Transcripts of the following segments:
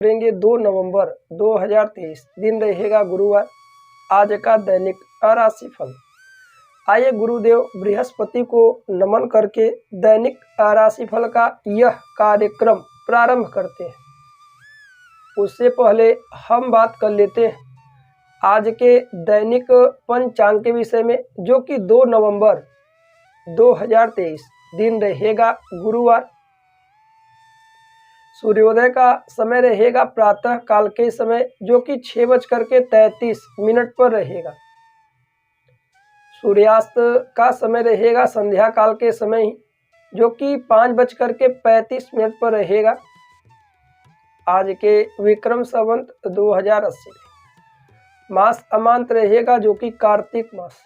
करेंगे 2 नवंबर 2023, दिन रहेगा गुरुवार। आज का दैनिक राशिफल। आइए गुरुदेव बृहस्पति को नमन करके दैनिक राशिफल का यह कार्यक्रम प्रारंभ करते हैं। उससे पहले हम बात कर लेते हैं आज के दैनिक पंचांग के विषय में, जो कि 2 नवंबर 2023 दिन रहेगा गुरुवार। सूर्योदय का समय रहेगा प्रातः काल के समय, जो कि 6:33 पर रहेगा। सूर्यास्त का समय रहेगा संध्या काल के समय ही, जो कि 5:35 पर रहेगा। आज के विक्रम संवत 2080 मास अमांत रहेगा, जो कि कार्तिक मास।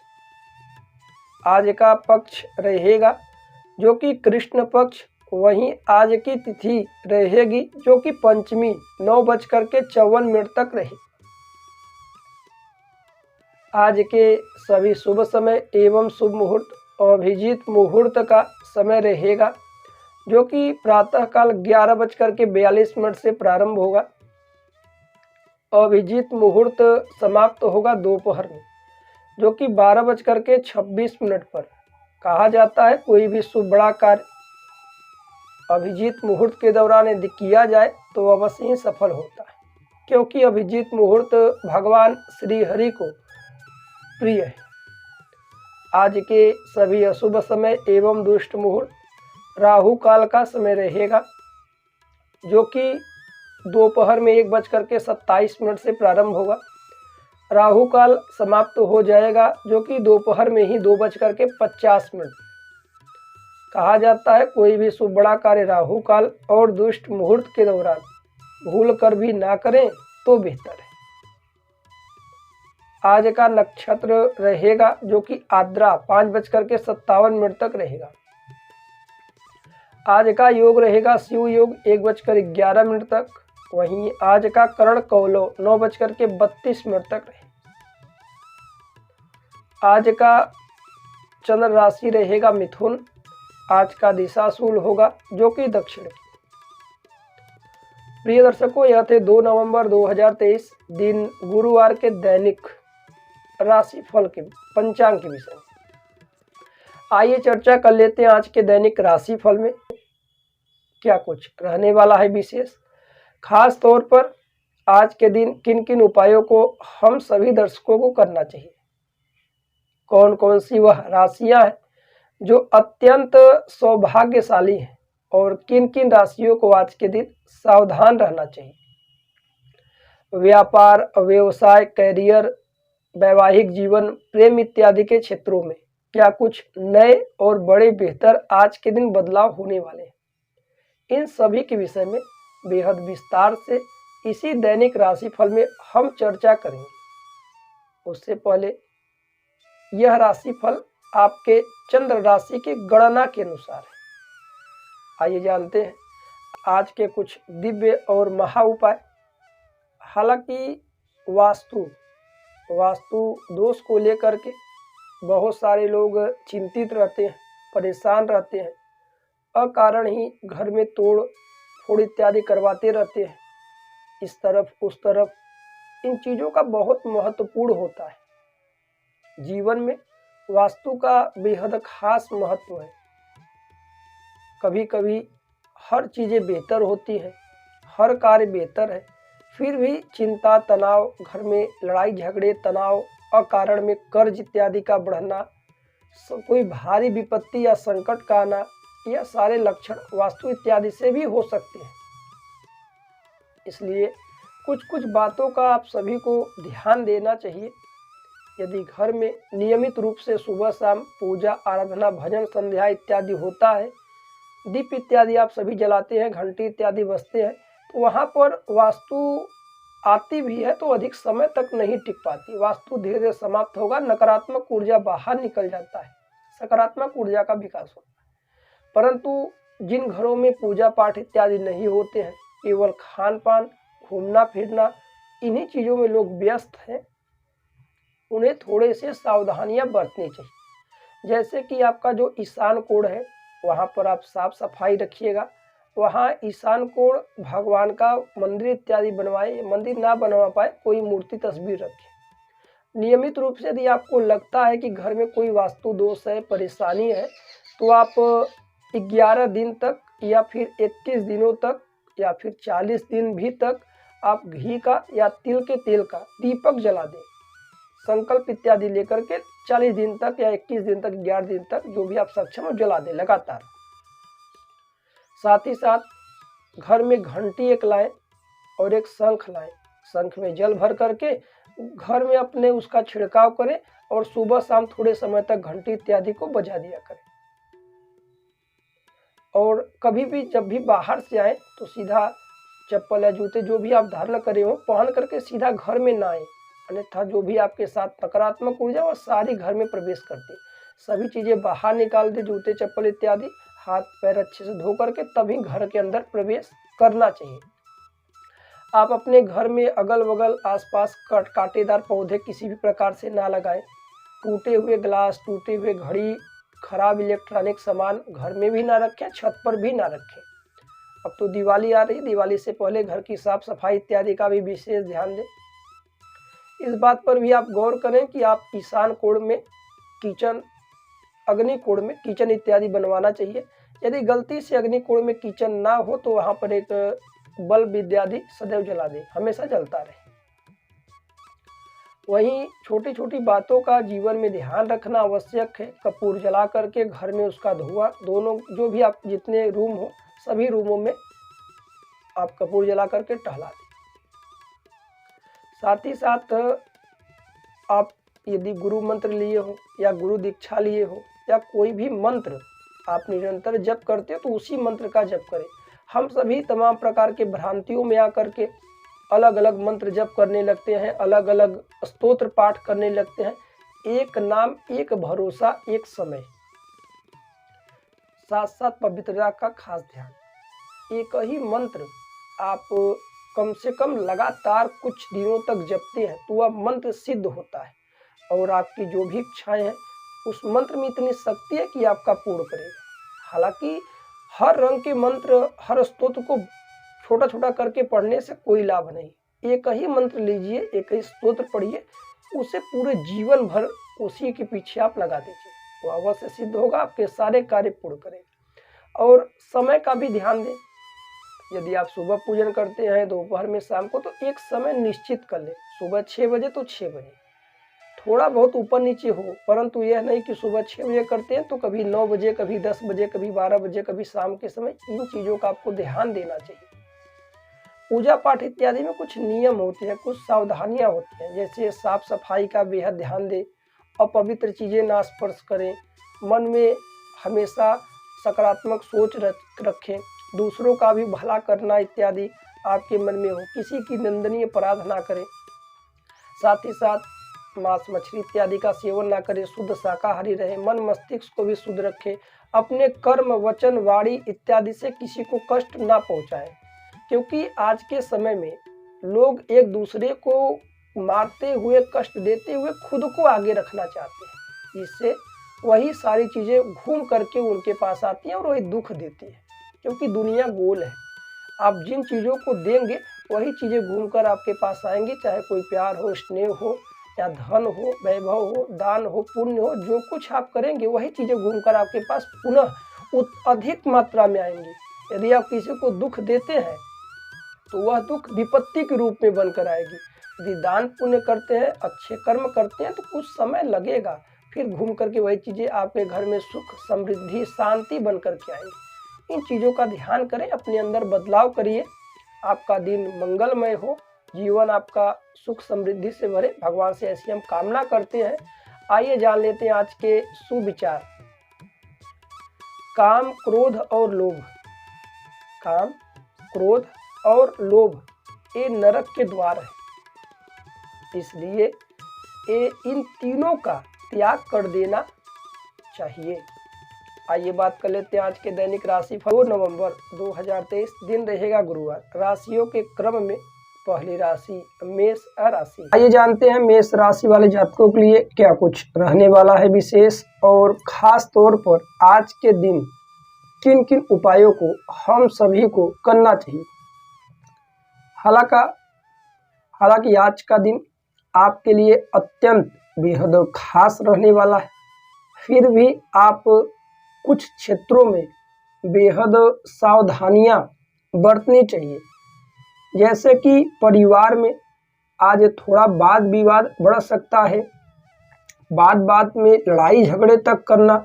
आज का पक्ष रहेगा जो कि कृष्ण पक्ष। वहीं आज की तिथि रहेगी जो कि पंचमी 9:54 तक रहेगी। आज के सभी शुभ समय एवं शुभ मुहूर्त अभिजीत मुहूर्त का समय रहेगा, जो कि प्रातःकाल 11:42 से प्रारंभ होगा। अभिजीत मुहूर्त समाप्त होगा दोपहर में, जो कि 12:26 पर। कहा जाता है कोई भी शुभ बड़ा कार्य अभिजीत मुहूर्त के दौरान यदि किया जाए तो अवश्य ही सफल होता है, क्योंकि अभिजीत मुहूर्त भगवान श्री हरि को प्रिय है। आज के सभी अशुभ समय एवं दुष्ट मुहूर्त राहु काल का समय रहेगा, जो कि दोपहर में 1:27 से प्रारंभ होगा। राहु काल समाप्त हो जाएगा, जो कि दोपहर में ही 2:50। कहा जाता है कोई भी शुभ बड़ा कार्य राहु काल और दुष्ट मुहूर्त के दौरान भूल कर भी ना करें तो बेहतर है। आज का नक्षत्र रहेगा जो कि आद्रा 5:57 तक रहेगा। आज का योग रहेगा शिव योग 1:11 तक। वहीं आज का करण कौलो 9:32 तक रहेगा। आज का चंद्र राशि रहेगा मिथुन। आज का दिशाशूल होगा जो कि दक्षिण की। प्रिय दर्शकों, यह थे 2 नवंबर 2023 दिन गुरुवार के दैनिक राशिफल के पंचांग के विषय में। आइए चर्चा कर लेते हैं आज के दैनिक राशिफल में क्या कुछ रहने वाला है विशेष। खास तौर पर आज के दिन किन किन उपायों को हम सभी दर्शकों को करना चाहिए, कौन कौन सी वह राशियां हैं जो अत्यंत सौभाग्यशाली हैं, और किन किन राशियों को आज के दिन सावधान रहना चाहिए। व्यापार, व्यवसाय, कैरियर, वैवाहिक जीवन, प्रेम इत्यादि के क्षेत्रों में क्या कुछ नए और बड़े बेहतर आज के दिन बदलाव होने वाले हैं, इन सभी के विषय में बेहद विस्तार से इसी दैनिक राशिफल में हम चर्चा करेंगे। उससे पहले यह राशिफल आपके चंद्र राशि की गणना के अनुसार है। आइए जानते हैं आज के कुछ दिव्य और महा उपाय। हालांकि वास्तु दोष को लेकर के बहुत सारे लोग चिंतित रहते हैं, परेशान रहते हैं, अकारण ही घर में तोड़ फोड़ इत्यादि करवाते रहते हैं, इस तरफ उस तरफ। इन चीज़ों का बहुत महत्वपूर्ण होता है। जीवन में वास्तु का बेहद खास महत्व है। कभी कभी हर चीज़ें बेहतर होती हैं, हर कार्य बेहतर है, फिर भी चिंता, तनाव, घर में लड़ाई झगड़े, तनाव, अकारण में कर्ज इत्यादि का बढ़ना, कोई भारी विपत्ति या संकट का आना, यह सारे लक्षण वास्तु इत्यादि से भी हो सकते हैं। इसलिए कुछ कुछ बातों का आप सभी को ध्यान देना चाहिए। यदि घर में नियमित रूप से सुबह शाम पूजा, आराधना, भजन, संध्या इत्यादि होता है, दीप इत्यादि आप सभी जलाते हैं, घंटी इत्यादि बजते हैं, तो वहाँ पर वास्तु आती भी है तो अधिक समय तक नहीं टिक पाती। वास्तु धीरे धीरे समाप्त होगा, नकारात्मक ऊर्जा बाहर निकल जाता है, सकारात्मक ऊर्जा का विकास होता है। परंतु जिन घरों में पूजा पाठ इत्यादि नहीं होते हैं, केवल खान पान, घूमना फिरना, इन्हीं चीज़ों में लोग व्यस्त हैं, उन्हें थोड़े से सावधानियां बरतनी चाहिए। जैसे कि आपका जो ईशान कोण है, वहाँ पर आप साफ सफाई रखिएगा, वहाँ ईशान कोण भगवान का मंदिर इत्यादि बनवाएं। मंदिर ना बनवा पाए कोई मूर्ति तस्वीर रखें। नियमित रूप से यदि आपको लगता है कि घर में कोई वास्तु दोष है, परेशानी है, तो आप 11 दिन तक या फिर 21 दिनों तक या फिर 40 दिन भी तक आप घी का या तिल के तेल का दीपक जला दें। संकल्प इत्यादि लेकर के 40 दिन तक या 21 दिन तक, 11 दिन तक, जो भी आप सक्षम हो, जला दें लगातार। साथ ही साथ घर में घंटी एक लाएं और एक शंख लाएं। शंख में जल भर करके घर में अपने उसका छिड़काव करें और सुबह शाम थोड़े समय तक घंटी इत्यादि को बजा दिया करें। और कभी भी जब भी बाहर से आए तो सीधा चप्पल या जूते जो भी आप धारण करे हो पहन करके सीधा घर में ना आए, अन्यथा जो भी आपके साथ नकारात्मक ऊर्जा और सारी घर में प्रवेश करती है। सभी चीजें बाहर निकाल दे, जूते चप्पल इत्यादि, हाथ पैर अच्छे से धो करके तभी घर के अंदर प्रवेश करना चाहिए। आप अपने घर में अगल बगल आसपास कांटेदार पौधे किसी भी प्रकार से ना लगाएं। टूटे हुए ग्लास, टूटे हुए घड़ी, खराब इलेक्ट्रॉनिक सामान घर में भी ना रखें, छत पर भी ना रखें। अब तो दिवाली आ रही है, दिवाली से पहले घर की साफ सफाई इत्यादि का भी विशेष ध्यान दें। इस बात पर भी आप गौर करें कि आप ईशान कोण में किचन, अग्नि कोण में किचन इत्यादि बनवाना चाहिए। यदि गलती से अग्नि कोण में किचन ना हो तो वहां पर एक बल्ब इत्यादि सदैव जला दें, हमेशा जलता रहे। वहीं छोटी छोटी बातों का जीवन में ध्यान रखना आवश्यक है। कपूर जला करके घर में उसका धुआं, दोनों जो भी आप जितने रूम हो सभी रूमों में आप कपूर जला करके टहला दें। साथ ही साथ आप यदि गुरु मंत्र लिए हो या गुरु दीक्षा लिए हो या कोई भी मंत्र आप निरंतर जप करते हो तो उसी मंत्र का जप करें। हम सभी तमाम प्रकार के भ्रांतियों में आकर के अलग अलग मंत्र जप करने लगते हैं, अलग अलग स्तोत्र पाठ करने लगते हैं। एक नाम, एक भरोसा, एक समय, साथ साथ पवित्रता का खास ध्यान। एक ही मंत्र आप कम से कम लगातार कुछ दिनों तक जपते हैं तो वह मंत्र सिद्ध होता है और आपकी जो भी इच्छाएं हैं उस मंत्र में इतनी शक्ति है कि आपका पूर्ण करेगा। हालांकि हर रंग के मंत्र, हर स्तोत्र को छोटा छोटा करके पढ़ने से कोई लाभ नहीं। एक ही मंत्र लीजिए, एक ही स्तोत्र पढ़िए, उसे पूरे जीवन भर उसी के पीछे आप लगा दीजिए, वो अवश्य सिद्ध होगा, आपके सारे कार्य पूर्ण करेगा। और समय का भी ध्यान दें। यदि आप सुबह पूजन करते हैं, दोपहर में, शाम को, तो एक समय निश्चित कर लें। सुबह 6 बजे तो 6 बजे, थोड़ा बहुत ऊपर नीचे हो, परंतु यह नहीं कि सुबह 6 बजे करते हैं तो कभी 9 बजे, कभी 10 बजे, कभी 12 बजे, कभी शाम के समय। इन चीज़ों का आपको ध्यान देना चाहिए। पूजा पाठ इत्यादि में कुछ नियम होते हैं, कुछ सावधानियां होती हैं, जैसे साफ सफाई का बेहद ध्यान दें, अपवित्र चीज़ें ना स्पर्श करें, मन में हमेशा सकारात्मक सोच रखें, दूसरों का भी भला करना इत्यादि आपके मन में हो, किसी की निंदनीय अपराध ना करें। साथ ही साथ मांस मछली इत्यादि का सेवन ना करें, शुद्ध शाकाहारी रहे, मन मस्तिष्क को भी शुद्ध रखें, अपने कर्म, वचन, वाणी इत्यादि से किसी को कष्ट ना पहुंचाएं। क्योंकि आज के समय में लोग एक दूसरे को मारते हुए, कष्ट देते हुए खुद को आगे रखना चाहते हैं, जिससे वही सारी चीज़ें घूम करके उनके पास आती हैं और वही दुख देती है। क्योंकि दुनिया गोल है, आप जिन चीज़ों को देंगे वही चीज़ें घूमकर आपके पास आएंगी, चाहे कोई प्यार हो, स्नेह हो, या धन हो, वैभव हो, दान हो, पुण्य हो, जो कुछ आप करेंगे वही चीज़ें घूमकर आपके पास पुनः अधिक मात्रा में आएंगी। यदि आप किसी को दुख देते हैं तो वह दुख विपत्ति के रूप में बनकर आएगी। यदि दान पुण्य करते हैं, अच्छे कर्म करते हैं तो कुछ समय लगेगा, फिर घूम करके वही चीज़ें आपके घर में सुख, समृद्धि, शांति बन करके आएंगी। इन चीज़ों का ध्यान करें, अपने अंदर बदलाव करिए। आपका दिन मंगलमय हो, जीवन आपका सुख समृद्धि से भरे, भगवान से ऐसी हम कामना करते हैं। आइए जान लेते हैं आज के सुविचार। काम, क्रोध और लोभ। काम, क्रोध और लोभ ये नरक के द्वार है, इसलिए इन तीनों का त्याग कर देना चाहिए। आइए बात कर लेते हैं आज के दैनिक राशि फल। 2 नवंबर 2023 दिन रहेगा गुरुवार। राशियों के क्रम में पहली राशि मेष राशि। आइए जानते हैं मेष राशि वाले जातकों के लिए क्या कुछ रहने वाला है विशेष और खास तौर पर आज के दिन किन किन उपायों को हम सभी को करना चाहिए। हालांकि आज का दिन आपके लिए अत्यंत बेहद खास रहने वाला है, फिर भी आप कुछ क्षेत्रों में बेहद सावधानियां बरतनी चाहिए। जैसे कि परिवार में आज थोड़ा वाद विवाद बढ़ सकता है, बात में लड़ाई झगड़े तक करना,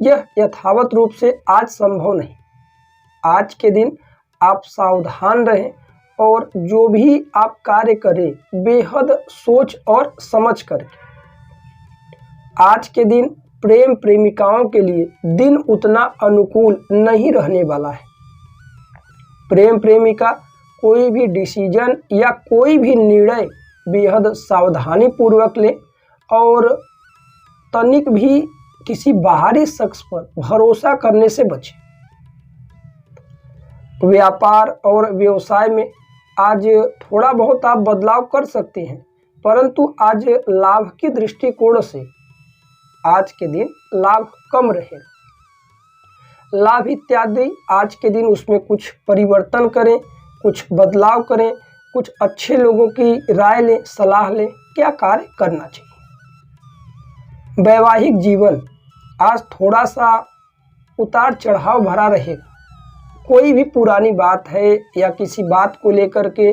यह यथावत रूप से आज संभव नहीं। आज के दिन आप सावधान रहें और जो भी आप कार्य करें बेहद सोच और समझ कर। आज के दिन प्रेम प्रेमिकाओं के लिए दिन उतना अनुकूल नहीं रहने वाला है। प्रेम प्रेमिका कोई भी डिसीजन या कोई भी निर्णय बेहद सावधानी पूर्वक ले और तनिक भी किसी बाहरी शख्स पर भरोसा करने से बचे। व्यापार और व्यवसाय में आज थोड़ा बहुत आप बदलाव कर सकते हैं, परंतु आज लाभ की दृष्टिकोण से आज के दिन लाभ कम रहेगा। लाभ इत्यादि आज के दिन उसमें कुछ परिवर्तन करें, कुछ बदलाव करें, कुछ अच्छे लोगों की राय लें, सलाह लें, क्या कार्य करना चाहिए। वैवाहिक जीवन आज थोड़ा सा उतार चढ़ाव भरा रहेगा। कोई भी पुरानी बात है या किसी बात को लेकर के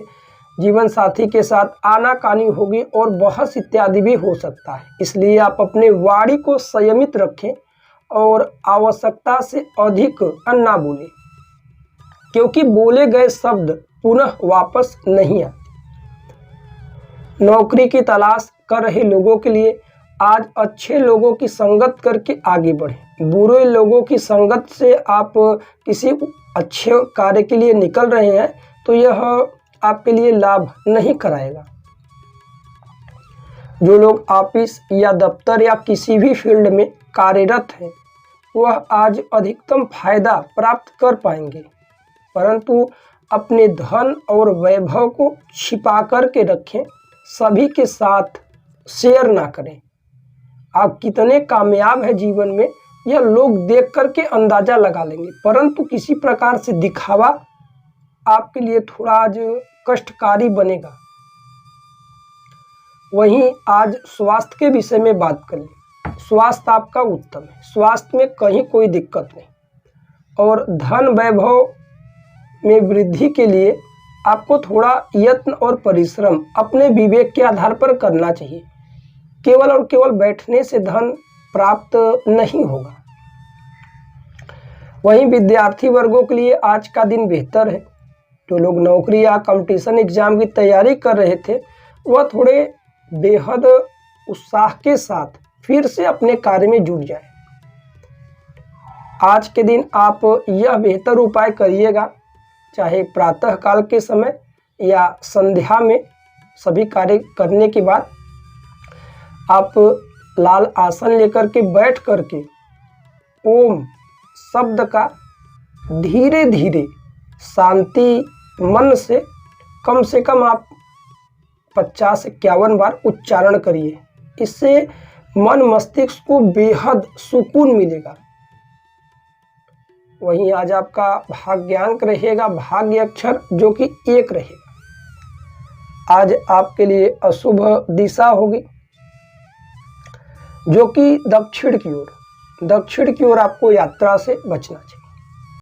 जीवन साथी के साथ आनाकानी होगी और बहस इत्यादि भी हो सकता है। इसलिए आप अपने वाणी को संयमित रखें और आवश्यकता से अधिक ना बोलें, क्योंकि बोले गए शब्द पुनः वापस नहीं आते। नौकरी की तलाश कर रहे लोगों के लिए आज अच्छे लोगों की संगत करके आगे बढ़ें। बुरे लोगों की संगत से आप किसी अच्छे कार्य के लिए निकल रहे हैं तो यह आपके लिए लाभ नहीं कराएगा। जो लोग ऑफिस या दफ्तर या किसी भी फील्ड में कार्यरत हैं वह आज अधिकतम फायदा प्राप्त कर पाएंगे, परंतु अपने धन और वैभव को छिपा कर के रखें, सभी के साथ शेयर ना करें। आप कितने कामयाब हैं जीवन में यह लोग देख करके अंदाजा लगा लेंगे, परंतु किसी प्रकार से दिखावा आपके लिए थोड़ा आज कष्टकारी बनेगा। वहीं आज स्वास्थ्य के विषय में बात करें। स्वास्थ्य आपका उत्तम है, स्वास्थ्य में कहीं कोई दिक्कत नहीं, और धन वैभव में वृद्धि के लिए आपको थोड़ा यत्न और परिश्रम अपने विवेक के आधार पर करना चाहिए। केवल और केवल बैठने से धन प्राप्त नहीं होगा। वहीं विद्यार्थी वर्गों के लिए आज का दिन बेहतर है। जो लोग नौकरी या कंपटीशन एग्जाम की तैयारी कर रहे थे वह थोड़े बेहद उत्साह के साथ फिर से अपने कार्य में जुट जाए। आज के दिन आप यह बेहतर उपाय करिएगा, चाहे प्रातः काल के समय या संध्या में सभी कार्य करने के बाद आप लाल आसन लेकर के बैठ करके ओम शब्द का धीरे धीरे शांति मन से कम आप 50-51 बार उच्चारण करिए। इससे मन मस्तिष्क को बेहद सुकून मिलेगा। वहीं आज आपका भाग्यांक रहेगा भाग्य अक्षर जो कि 1 रहेगा। आज आपके लिए अशुभ दिशा होगी जो कि दक्षिण की ओर आपको यात्रा से बचना चाहिए।